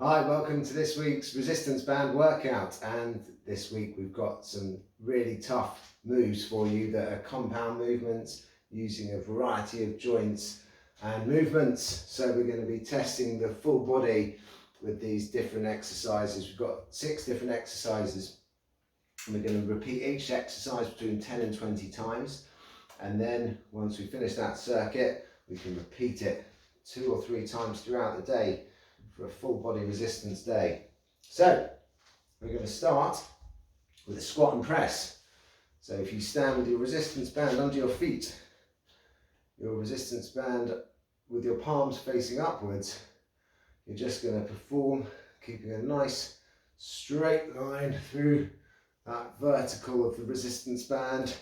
Hi, welcome to this week's resistance band workout, and this week we've got some really tough moves for you that are compound movements using a variety of joints and movements. So we're going to be testing the full body with these different exercises. We've got 6 different exercises and we're going to repeat each exercise between 10 and 20 times, and then once we finish that circuit we can repeat it 2 or 3 times throughout the day for a full body resistance day. So we're going to start with a squat and press. So if you stand with your resistance band under your feet, your resistance band with your palms facing upwards, you're just going to perform keeping a nice straight line through that vertical of the resistance band.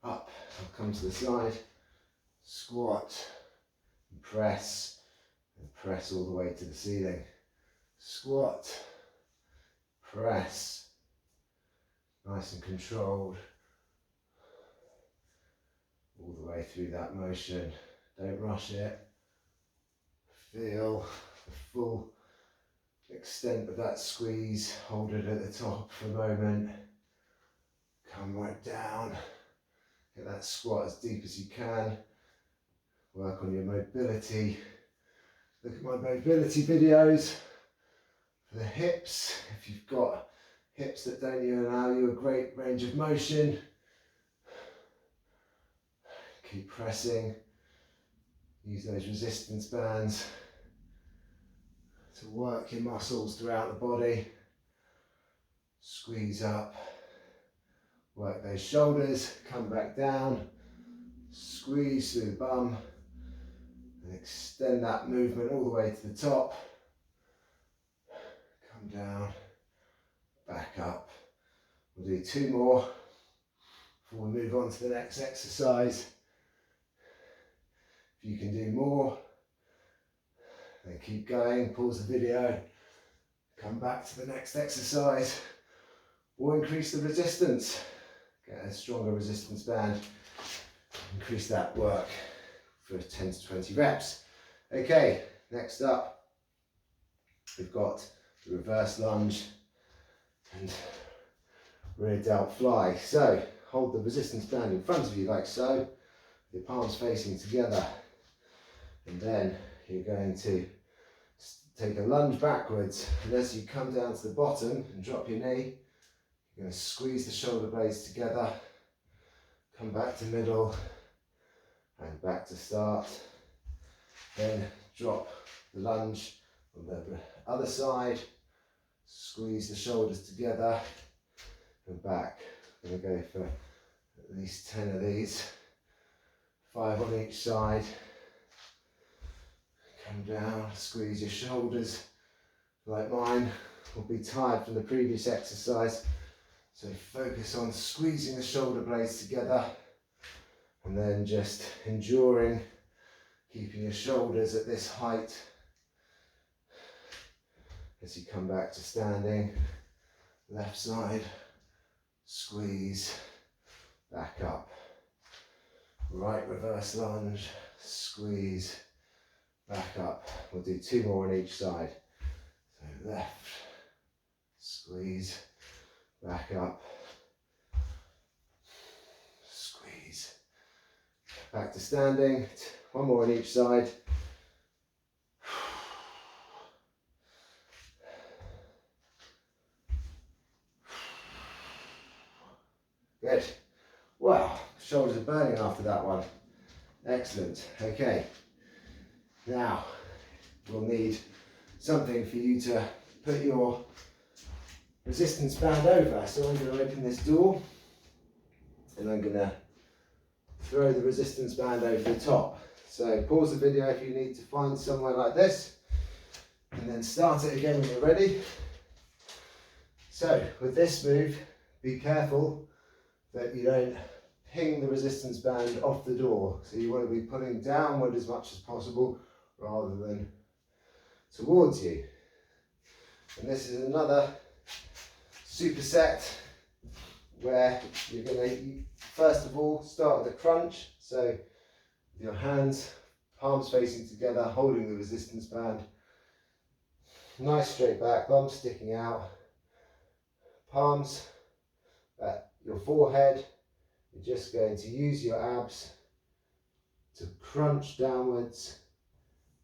Up, I'll come to the side, squat, and press all the way to the ceiling. Squat, press, nice and controlled, all the way through that motion. Don't rush it. Feel the full extent of that squeeze. Hold it at the top for a moment. Come right down. Get that squat as deep as you can. Work on your mobility. Look at my mobility videos for the hips. If you've got hips that don't allow you a great range of motion, keep pressing. Use those resistance bands to work your muscles throughout the body. Squeeze up, work those shoulders, come back down, squeeze through the bum, and extend that movement all the way to the top. Come down, back up. We'll do 2 more before we move on to the next exercise. If you can do more, then keep going, pause the video, come back to the next exercise, or increase the resistance. Get a stronger resistance band, increase that work for 10 to 20 reps. Okay, next up, we've got the reverse lunge and rear delt fly. So hold the resistance band in front of you like so, your palms facing together, and then you're going to take a lunge backwards, and as you come down to the bottom and drop your knee, you're going to squeeze the shoulder blades together, come back to middle and back to start, then drop the lunge on the other side, squeeze the shoulders together and back. I'm going to go for at least 10 of these, 5 on each side. Come down, squeeze your shoulders like mine will be tired from the previous exercise, so focus on squeezing the shoulder blades together and then just enduring, keeping your shoulders at this height as you come back to standing. Left side, squeeze, back up. Right reverse lunge, squeeze, back up. We'll do 2 more on each side. So left, squeeze, back up, squeeze, back to standing. 1 more on each side. Good. Wow, shoulders are burning after that one. Excellent. Okay. Now, we'll need something for you to put your resistance band over. So I'm going to open this door and I'm going to throw the resistance band over the top. So pause the video if you need to find somewhere like this, and then start it again when you're ready. So with this move, be careful that you don't ping the resistance band off the door. So you want to be pulling downward as much as possible rather than towards you. And this is another superset where you're going to first of all start with a crunch. So with your hands, palms facing together, holding the resistance band. Nice straight back, bum sticking out, palms at your forehead. You're just going to use your abs to crunch downwards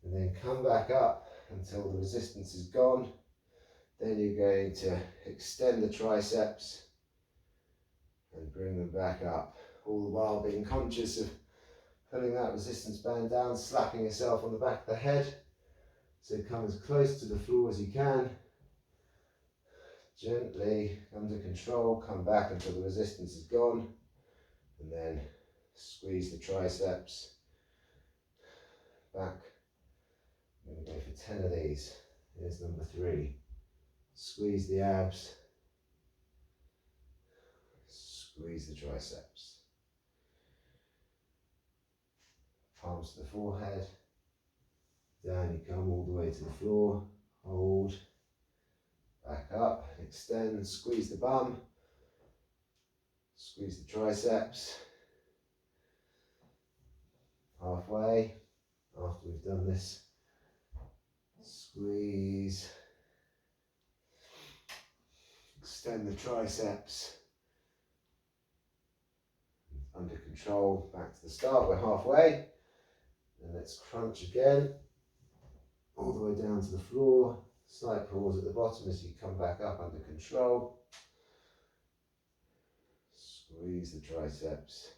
and then come back up until the resistance is gone. Then you're going to extend the triceps and bring them back up, all the while being conscious of pulling that resistance band down, slapping yourself on the back of the head. So come as close to the floor as you can. Gently, under control, come back until the resistance is gone. And then squeeze the triceps back. I'm going to go for 10 of these. Here's number 3. Squeeze the abs. Squeeze the triceps. Palms to the forehead. Down you come all the way to the floor. Hold. Back up. Extend. Squeeze the bum. Squeeze the triceps. Halfway. After we've done this, squeeze. Extend the triceps. Under control. Back to the start. We're halfway. And let's crunch again. All the way down to the floor. Slight pause at the bottom as you come back up under control. Squeeze the triceps.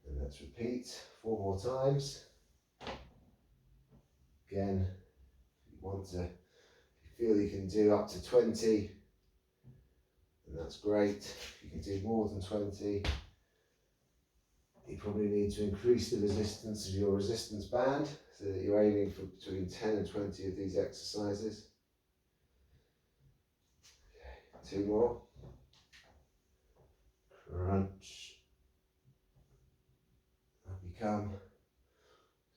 And let's repeat 4 more times. Again, if you want to, if you feel you can do up to 20, then that's great. If you can do more than 20, you probably need to increase the resistance of your resistance band so that you're aiming for between 10 and 20 of these exercises. Okay, 2 more. Crunch. Up you come.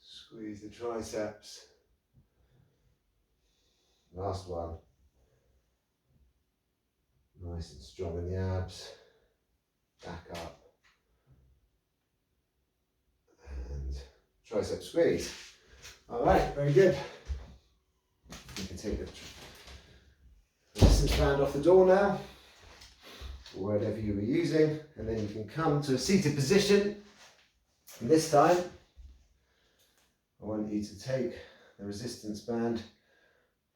Squeeze the triceps. Last one. Nice and strong in the abs. Back up. And tricep squeeze. Alright, very good. You can take the resistance band off the door now, or whatever you were using, and then you can come to a seated position. And this time, I want you to take the resistance band,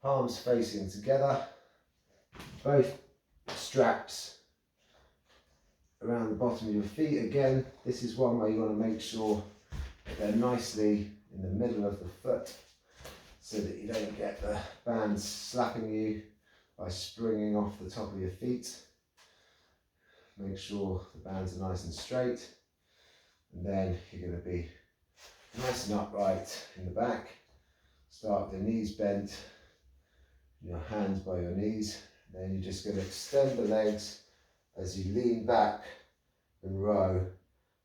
palms facing together, both straps around the bottom of your feet. Again, this is one where you want to make sure that they're nicely in the middle of the foot so that you don't get the bands slapping you by springing off the top of your feet. Make sure the bands are nice and straight, and then you're going to be nice and upright in the back. Start with the knees bent, your hands by your knees. Then you're just going to extend the legs as you lean back and row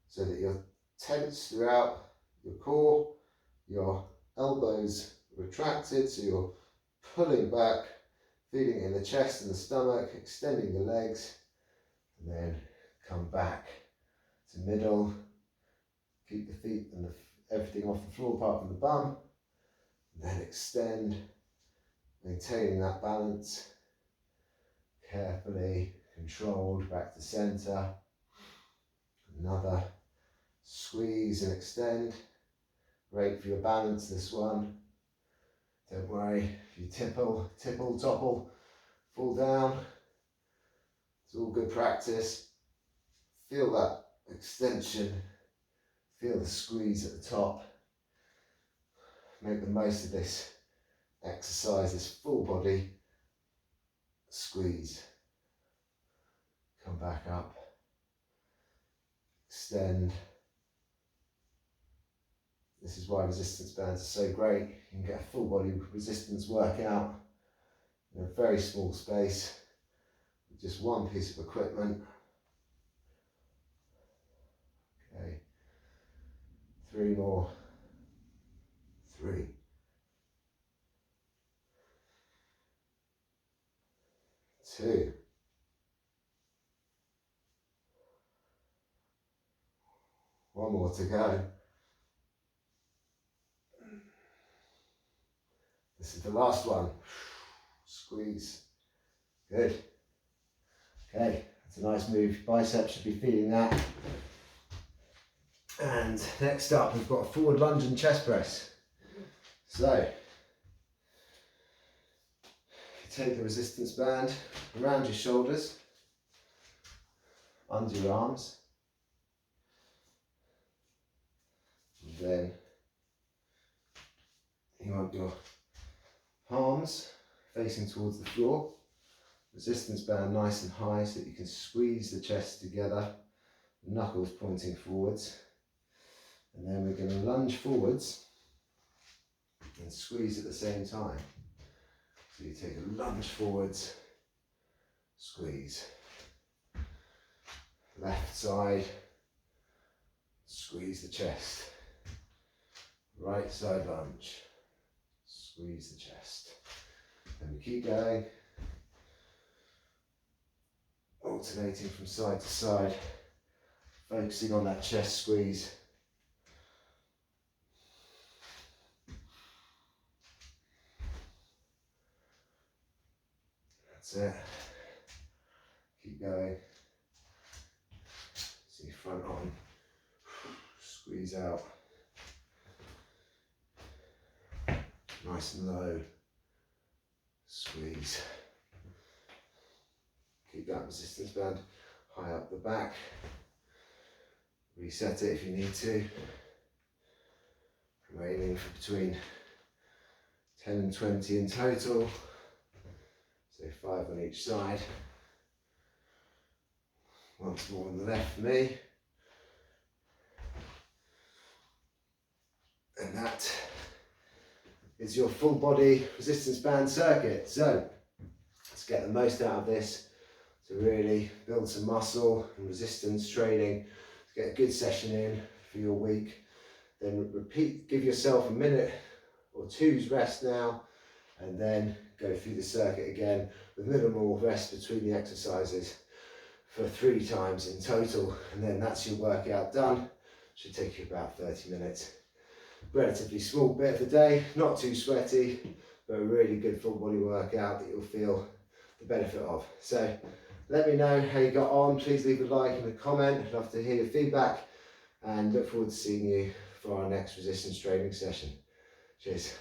so that you're tense throughout your core, your elbows retracted, so you're pulling back, feeling it in the chest and the stomach, extending the legs, and then come back to middle. Keep the feet and everything off the floor apart from the bum, and then extend, maintaining that balance, carefully controlled back to center. Another squeeze and extend. Great for your balance, this one. Don't worry if you tipple, topple, fall down. It's all good practice. Feel that extension. Feel the squeeze at the top. Make the most of this exercise, this full body squeeze. Come back up. Extend. This is why resistance bands are so great. You can get a full body resistance workout in a very small space with just one piece of equipment. Okay, 3 more. 3. 2. 1 more to go. This is the last one. Squeeze. Good. Okay, that's a nice move. Biceps should be feeling that. And next up, we've got a forward lunge and chest press. So, take the resistance band around your shoulders, under your arms, and then you want your palms facing towards the floor, resistance band nice and high so that you can squeeze the chest together, knuckles pointing forwards, and then we're going to lunge forwards and squeeze at the same time. So you take a lunge forwards, squeeze. Left side, squeeze the chest. Right side lunge, squeeze the chest. And we keep going, alternating from side to side, focusing on that chest squeeze. That's it. Keep going. See front on. Squeeze out. Nice and low. Squeeze. Keep that resistance band high up the back. Reset it if you need to. I'm aiming for between 10 and 20 in total. So 5 on each side. Once more on the left for me. And that is your full body resistance band circuit. So let's get the most out of this to really build some muscle and resistance training, to get a good session in for your week. Then repeat, give yourself a minute or two's rest now, and then go through the circuit again with minimal rest between the exercises for 3 times in total, and then that's your workout done. Should take you about 30 minutes. Relatively small bit of the day, not too sweaty, but a really good full body workout that you'll feel the benefit of. So let me know how you got on. Please leave a like and a comment. I'd love to hear your feedback, and look forward to seeing you for our next resistance training session. Cheers.